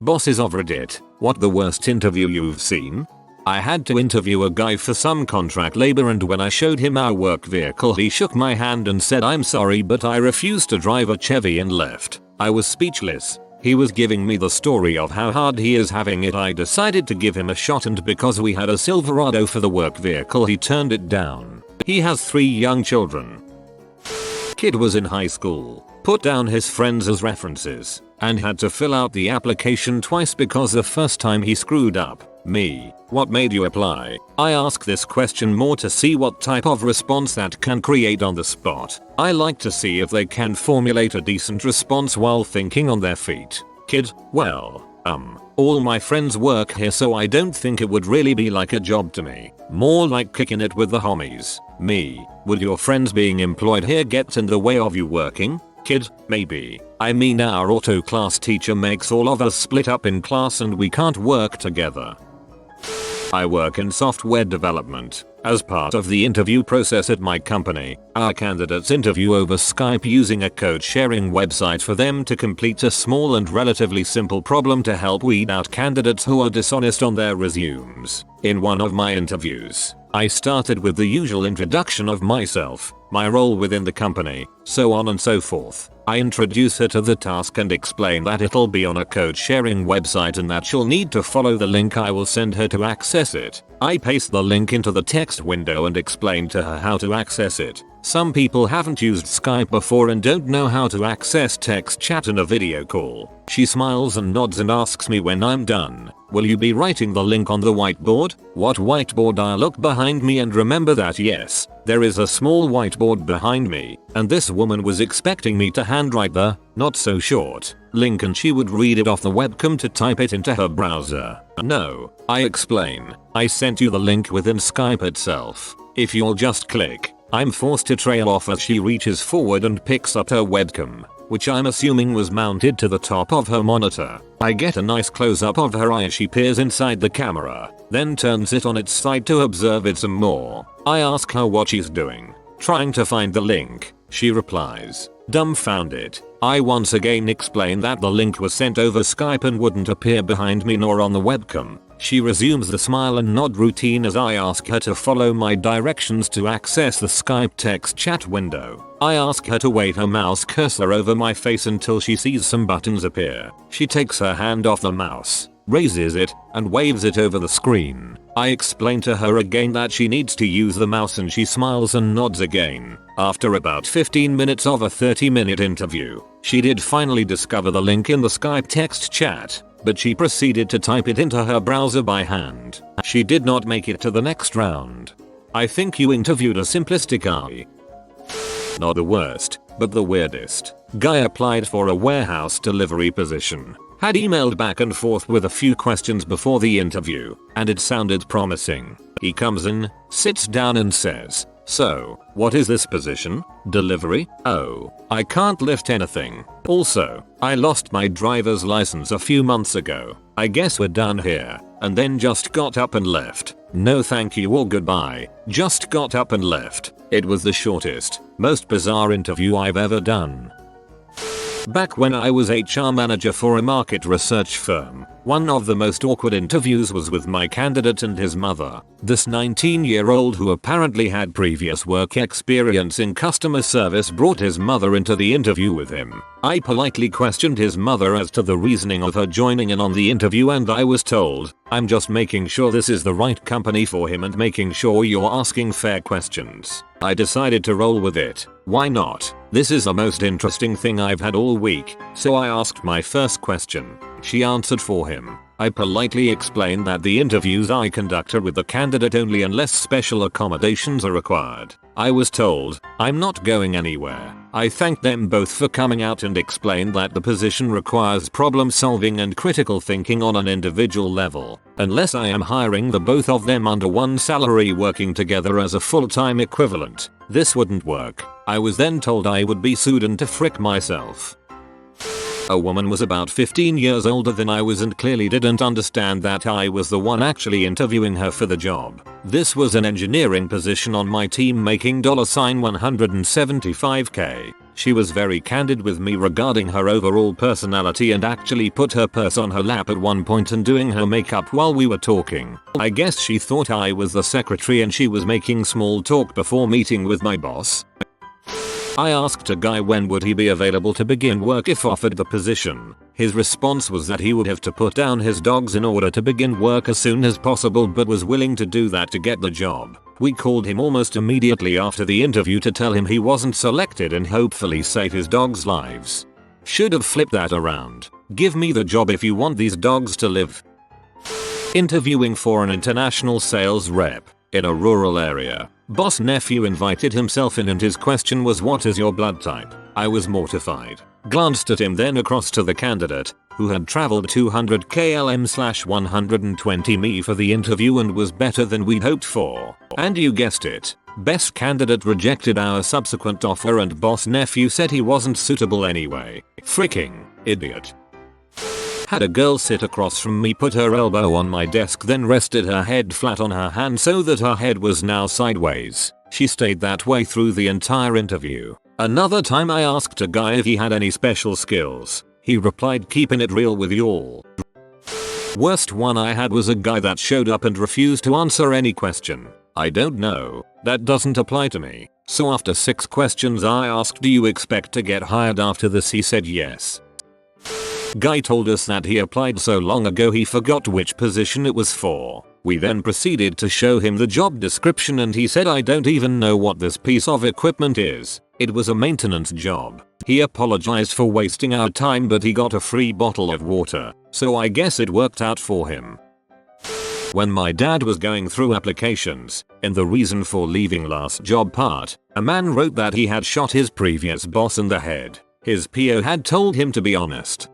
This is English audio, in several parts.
Bosses of Reddit, what the worst interview you've seen? I had to interview a guy for some contract labor, and when I showed him our work vehicle he shook my hand and said I'm sorry but I refuse to drive a Chevy and left. I was speechless. He was giving me the story of how hard he is having it. I decided to give him a shot, and because we had a Silverado for the work vehicle he turned it down. He has 3 young children. Kid was in high school, put down his friends as references, and had to fill out the application twice because the first time he screwed up. Me, what made you apply? I ask this question more to see what type of response that can create on the spot. I like to see if they can formulate a decent response while thinking on their feet. Kid, well, all my friends work here so I don't think it would really be like a job to me. More like kicking it with the homies. Me, would your friends being employed here get in the way of you working? Kid, maybe. I mean our auto class teacher makes all of us split up in class and we can't work together. I work in software development. As part of the interview process at my company, our candidates interview over Skype using a code sharing website for them to complete a small and relatively simple problem to help weed out candidates who are dishonest on their resumes. In one of my interviews, I started with the usual introduction of myself, my role within the company, so on and so forth. I introduce her to the task and explain that it'll be on a code sharing website and that she'll need to follow the link I will send her to access it. I paste the link into the text window and explain to her how to access it. Some people haven't used Skype before and don't know how to access text chat in a video call. She smiles and nods and asks me when I'm done, will you be writing the link on the whiteboard? What whiteboard? I look behind me and remember that yes, there is a small whiteboard behind me, and this woman was expecting me to handwrite the, not so short, link and she would read it off the webcam to type it into her browser. No, I explain, I sent you the link within Skype itself. If you'll just click. I'm forced to trail off as she reaches forward and picks up her webcam, which I'm assuming was mounted to the top of her monitor. I get a nice close-up of her eye as she peers inside the camera, then turns it on its side to observe it some more. I ask her what she's doing. Trying to find the link, she replies, dumbfounded. I once again explain that the link was sent over Skype and wouldn't appear behind me nor on the webcam. She resumes the smile and nod routine as I ask her to follow my directions to access the Skype text chat window. I ask her to wave her mouse cursor over my face until she sees some buttons appear. She takes her hand off the mouse, raises it, and waves it over the screen. I explain to her again that she needs to use the mouse and she smiles and nods again. After about 15 minutes of a 30-minute interview, she did finally discover the link in the Skype text chat, but she proceeded to type it into her browser by hand. She did not make it to the next round. I think you interviewed a simplistic guy. Not the worst, but the weirdest. Guy applied for a warehouse delivery position. Had emailed back and forth with a few questions before the interview, and it sounded promising. He comes in, sits down and says, "So, what is this position? Delivery? Oh, I can't lift anything. Also, I lost my driver's license a few months ago. I guess we're done here." And then just got up and left. No thank you or goodbye. Just got up and left. It was the shortest, most bizarre interview I've ever done. Back when I was HR manager for a market research firm, one of the most awkward interviews was with my candidate and his mother. This 19-year-old who apparently had previous work experience in customer service brought his mother into the interview with him. I politely questioned his mother as to the reasoning of her joining in on the interview, and I was told, "I'm just making sure this is the right company for him and making sure you're asking fair questions." I decided to roll with it. Why not? This is the most interesting thing I've had all week, so I asked my first question. She answered for him. I politely explained that the interviews I conducted with the candidate only unless special accommodations are required. I was told, "I'm not going anywhere." I thanked them both for coming out and explained that the position requires problem solving and critical thinking on an individual level. Unless I am hiring the both of them under one salary working together as a full-time equivalent, this wouldn't work. I was then told I would be sued and to frick myself. A woman was about 15 years older than I was and clearly didn't understand that I was the one actually interviewing her for the job. This was an engineering position on my team making $175K. She was very candid with me regarding her overall personality and actually put her purse on her lap at one point and doing her makeup while we were talking. I guess she thought I was the secretary and she was making small talk before meeting with my boss. I asked a guy when would he be available to begin work if offered the position. His response was that he would have to put down his dogs in order to begin work as soon as possible but was willing to do that to get the job. We called him almost immediately after the interview to tell him he wasn't selected and hopefully save his dogs' lives. Should have flipped that around. Give me the job if you want these dogs to live. Interviewing for an international sales rep in a rural area. Boss nephew invited himself in and his question was, what is your blood type? I was mortified. Glanced at him, then across to the candidate, who had traveled 200 km/120 mi for the interview and was better than we'd hoped for. And you guessed it. Best candidate rejected our subsequent offer and boss nephew said he wasn't suitable anyway. Freaking idiot. Had a girl sit across from me, put her elbow on my desk, then rested her head flat on her hand so that her head was now sideways. She stayed that way through the entire interview. Another time I asked a guy if he had any special skills. He replied, keeping it real with y'all. Worst one I had was a guy that showed up and refused to answer any question. I don't know, that doesn't apply to me. So after 6 questions I asked, do you expect to get hired after this? He said yes. Guy told us that he applied so long ago he forgot which position it was for. We then proceeded to show him the job description and he said, I don't even know what this piece of equipment is. It was a maintenance job. He apologized for wasting our time but he got a free bottle of water, so I guess it worked out for him. When my dad was going through applications, in the reason for leaving last job part, a man wrote that he had shot his previous boss in the head. His PO had told him to be honest.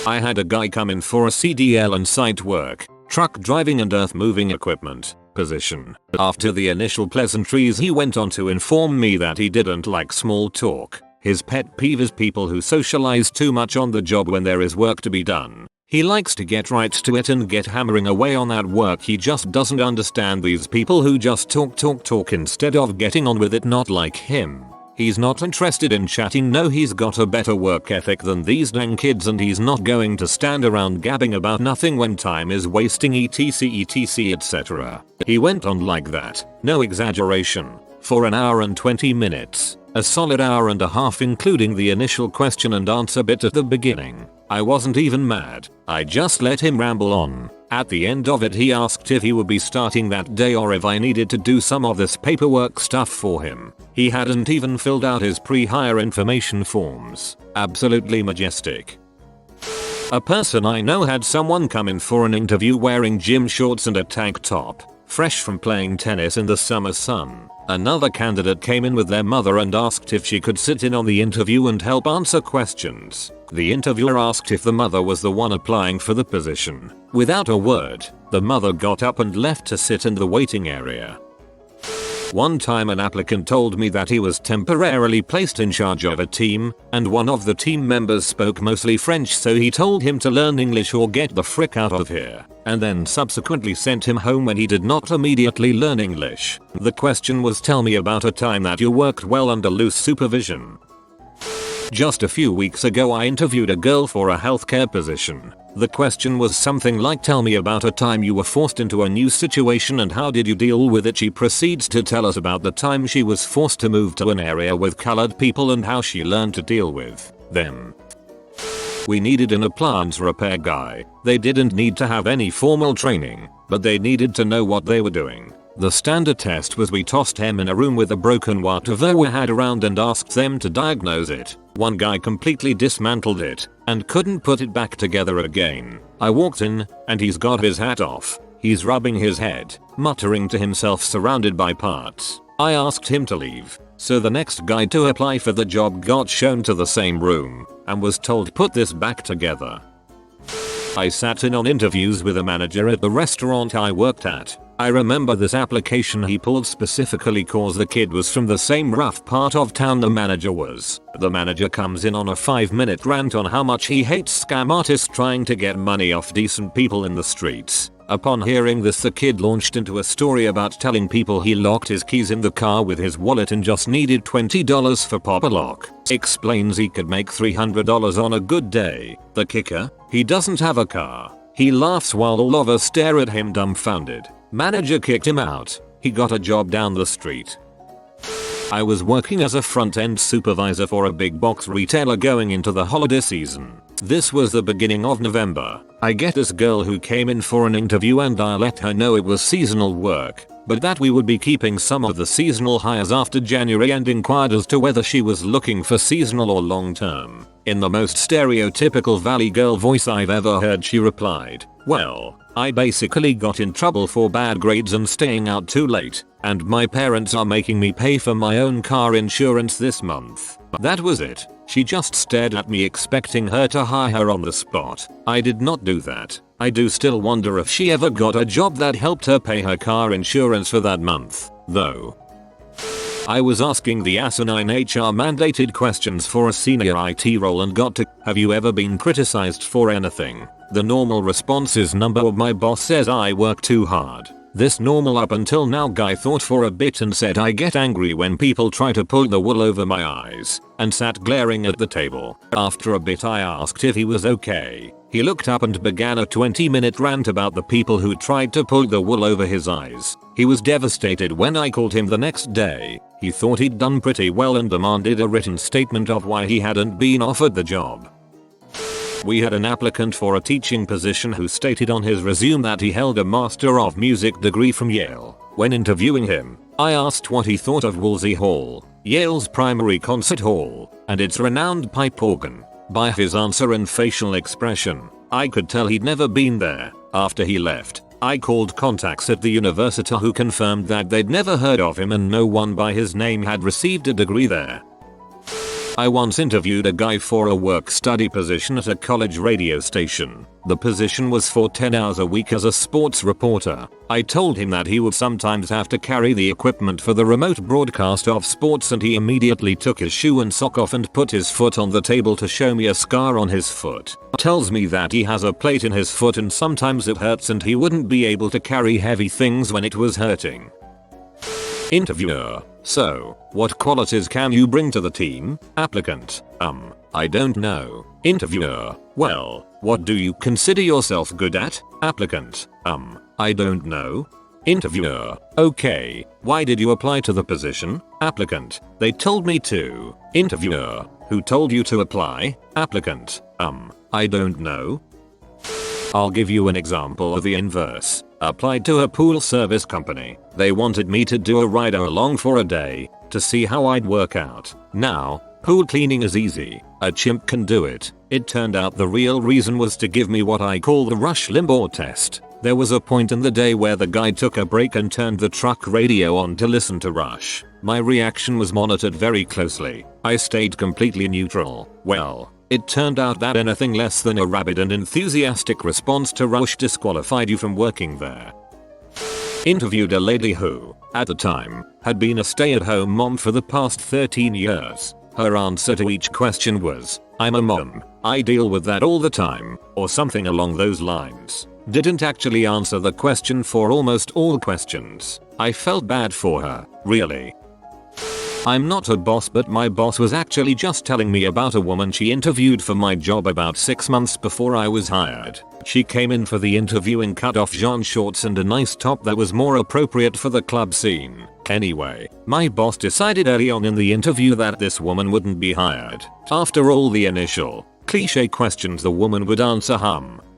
I had a guy come in for a CDL and site work, truck driving and earth moving equipment position. After the initial pleasantries he went on to inform me that he didn't like small talk. His pet peeve is people who socialize too much on the job when there is work to be done. He likes to get right to it and get hammering away on that work. He just doesn't understand these people who just talk instead of getting on with it. Not like him. He's not interested in chatting. No, he's got a better work ethic than these dang kids and he's not going to stand around gabbing about nothing when time is wasting etc etc. He went on like that, no exaggeration, for an hour and 20 minutes. A solid hour and a half including the initial question and answer bit at the beginning. I wasn't even mad. I just let him ramble on. At the end of it he asked if he would be starting that day or if I needed to do some of this paperwork stuff for him. He hadn't even filled out his pre-hire information forms. Absolutely majestic. A person I know had someone come in for an interview wearing gym shorts and a tank top, fresh from playing tennis in the summer sun. Another candidate came in with their mother and asked if she could sit in on the interview and help answer questions. The interviewer asked if the mother was the one applying for the position. Without a word, the mother got up and left to sit in the waiting area. One time an applicant told me that he was temporarily placed in charge of a team, and one of the team members spoke mostly French, so he told him to learn English or get the frick out of here, and then subsequently sent him home when he did not immediately learn English. The question was, tell me about a time that you worked well under loose supervision. Just a few weeks ago I interviewed a girl for a healthcare position. The question was something like, tell me about a time you were forced into a new situation and how did you deal with it. She proceeds to tell us about the time she was forced to move to an area with colored people and how she learned to deal with them. We needed an appliance repair guy. They didn't need to have any formal training, but they needed to know what they were doing. The standard test was we tossed them in a room with a broken whatever we had around and asked them to diagnose it. One guy completely dismantled it and couldn't put it back together again. I walked in and he's got his hat off. He's rubbing his head, muttering to himself, surrounded by parts. I asked him to leave, so the next guy to apply for the job got shown to the same room and was told, put this back together. I sat in on interviews with a manager at the restaurant I worked at. I remember this application he pulled specifically cause the kid was from the same rough part of town the manager was. The manager comes in on a 5-minute rant on how much he hates scam artists trying to get money off decent people in the streets. Upon hearing this, the kid launched into a story about telling people he locked his keys in the car with his wallet and just needed $20 for pop a lock. Explains he could make $300 on a good day. The kicker? He doesn't have a car. He laughs while all of us stare at him dumbfounded. Manager kicked him out. He got a job down the street. I was working as a front-end supervisor for a big box retailer going into the holiday season. This was the beginning of November. I get this girl who came in for an interview and I let her know it was seasonal work, but that we would be keeping some of the seasonal hires after January, and inquired as to whether she was looking for seasonal or long term. In the most stereotypical Valley Girl voice I've ever heard, she replied, "Well, I basically got in trouble for bad grades and staying out too late, and my parents are making me pay for my own car insurance this month." That was it. She just stared at me expecting her to hire her on the spot. I did not do that. I do still wonder if she ever got a job that helped her pay her car insurance for that month, though. I was asking the asinine HR mandated questions for a senior IT role and got to, "Have you ever been criticized for anything?" The normal response is, "Number of my boss says I work too hard." This normal up until now guy thought for a bit and said, "I get angry when people try to pull the wool over my eyes," and sat glaring at the table. After a bit I asked if he was okay. He looked up and began a 20-minute rant about the people who tried to pull the wool over his eyes. He was devastated when I called him the next day. He thought he'd done pretty well and demanded a written statement of why he hadn't been offered the job. We had an applicant for a teaching position who stated on his resume that he held a Master of Music degree from Yale. When interviewing him, I asked what he thought of Woolsey Hall, Yale's primary concert hall, and its renowned pipe organ. By his answer and facial expression, I could tell he'd never been there. After he left, I called contacts at the university who confirmed that they'd never heard of him and no one by his name had received a degree there. I once interviewed a guy for a work-study position at a college radio station. The position was for 10 hours a week as a sports reporter. I told him that he would sometimes have to carry the equipment for the remote broadcast of sports, and he immediately took his shoe and sock off and put his foot on the table to show me a scar on his foot. Tells me that he has a plate in his foot and sometimes it hurts and he wouldn't be able to carry heavy things when it was hurting. Interviewer: "So, what qualities can you bring to the team?" Applicant: I don't know." Interviewer: "Well, what do you consider yourself good at?" Applicant: I don't know." Interviewer: "Okay, why did you apply to the position?" Applicant: "They told me to." Interviewer: "Who told you to apply?" Applicant: I don't know." I'll give you an example of the inverse. Applied to a pool service company. They wanted me to do a ride along for a day to see how I'd work out. Now, pool cleaning is easy. A chimp can do it. It turned out the real reason was to give me what I call the Rush Limbaugh test. There was a point in the day where the guy took a break and turned the truck radio on to listen to Rush. My reaction was monitored very closely. I stayed completely neutral. Well, it turned out that anything less than a rabid and enthusiastic response to Rush disqualified you from working there. Interviewed a lady who, at the time, had been a stay-at-home mom for the past 13 years. Her answer to each question was, "I'm a mom, I deal with that all the time," or something along those lines. Didn't actually answer the question for almost all questions. I felt bad for her, really. I'm not a boss, but my boss was actually just telling me about a woman she interviewed for my job about 6 months before I was hired. She came in for the interview in cut-off jean shorts and a nice top that was more appropriate for the club scene. Anyway, my boss decided early on in the interview that this woman wouldn't be hired. After all the initial, cliche questions, the woman would answer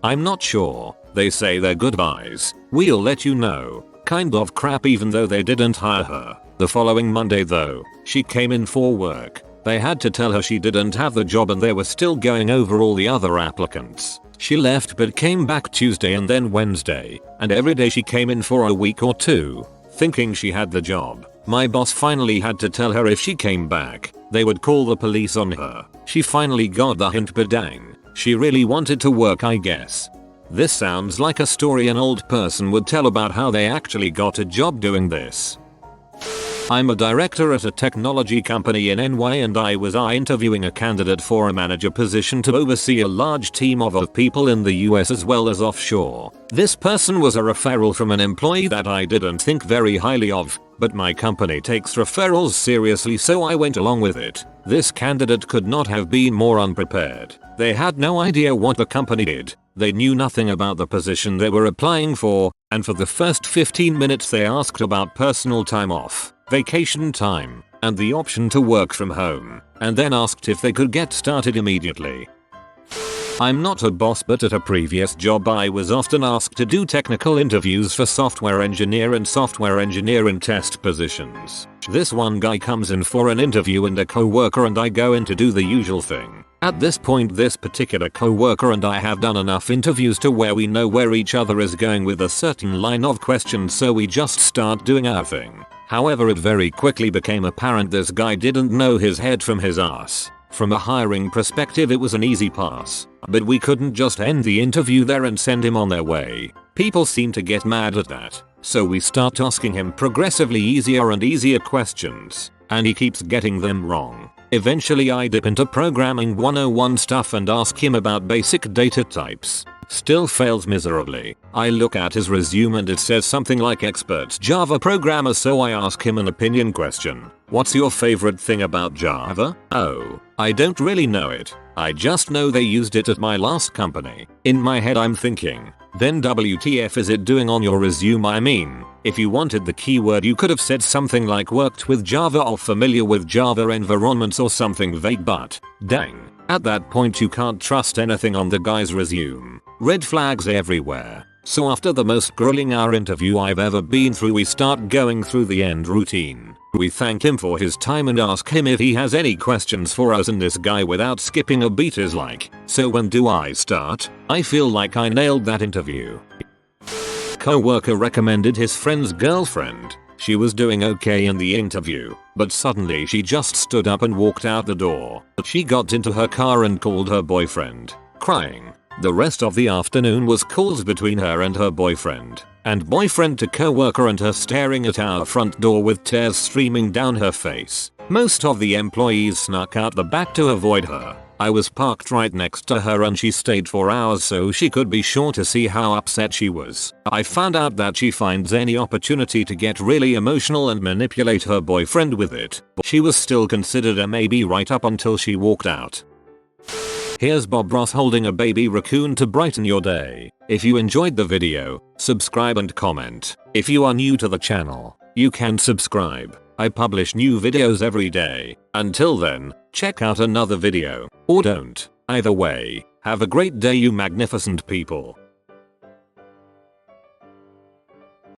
"I'm not sure. They say they're goodbyes. We'll let you know." Kind of crap, even though they didn't hire her. The following Monday though, she came in for work. They had to tell her she didn't have the job and they were still going over all the other applicants. She left but came back Tuesday and then Wednesday, and every day she came in for a week or two, thinking she had the job. My boss finally had to tell her if she came back, they would call the police on her. She finally got the hint, but dang, she really wanted to work, I guess. This sounds like a story an old person would tell about how they actually got a job doing this. I'm a director at a technology company in NY and I was interviewing a candidate for a manager position to oversee a large team of people in the US as well as offshore. This person was a referral from an employee that I didn't think very highly of, but my company takes referrals seriously so I went along with it. This candidate could not have been more unprepared. They had no idea what the company did. They knew nothing about the position they were applying for, and for the first 15 minutes they asked about personal time off, vacation time, and the option to work from home, and then asked if they could get started immediately. I'm not a boss, but at a previous job I was often asked to do technical interviews for software engineer and software engineer in test positions. This one guy comes in for an interview and a coworker and I go in to do the usual thing. At this point this particular coworker and I have done enough interviews to where we know where each other is going with a certain line of questions, so we just start doing our thing. However, it very quickly became apparent this guy didn't know his head from his ass. From a hiring perspective it was an easy pass, but we couldn't just end the interview there and send him on their way. People seem to get mad at that, so we start asking him progressively easier and easier questions, and he keeps getting them wrong. Eventually I dip into programming 101 stuff and ask him about basic data types. Still fails miserably. I look at his resume and it says something like expert Java programmer, so I ask him an opinion question. What's your favorite thing about Java? Oh, I don't really know it. I just know they used it at my last company. In my head I'm thinking, then WTF is it doing on your resume? I mean, if you wanted the keyword you could have said something like worked with Java or familiar with Java environments or something vague, but dang. At that point you can't trust anything on the guy's resume. Red flags everywhere. So after the most grueling hour interview I've ever been through, we start going through the end routine. We thank him for his time and ask him if he has any questions for us, and this guy without skipping a beat is like, so when do I start? I feel like I nailed that interview. Coworker recommended his friend's girlfriend. She was doing okay in the interview, but suddenly she just stood up and walked out the door. She got into her car and called her boyfriend, crying. The rest of the afternoon was calls between her and her boyfriend, and boyfriend to coworker and her staring at our front door with tears streaming down her face. Most of the employees snuck out the back to avoid her. I was parked right next to her and she stayed for hours so she could be sure to see how upset she was. I found out that she finds any opportunity to get really emotional and manipulate her boyfriend with it. She was still considered a maybe right up until she walked out. Here's Bob Ross holding a baby raccoon to brighten your day. If you enjoyed the video, subscribe and comment. If you are new to the channel, you can subscribe. I publish new videos every day. Until then, check out another video, or don't. Either way, have a great day you magnificent people.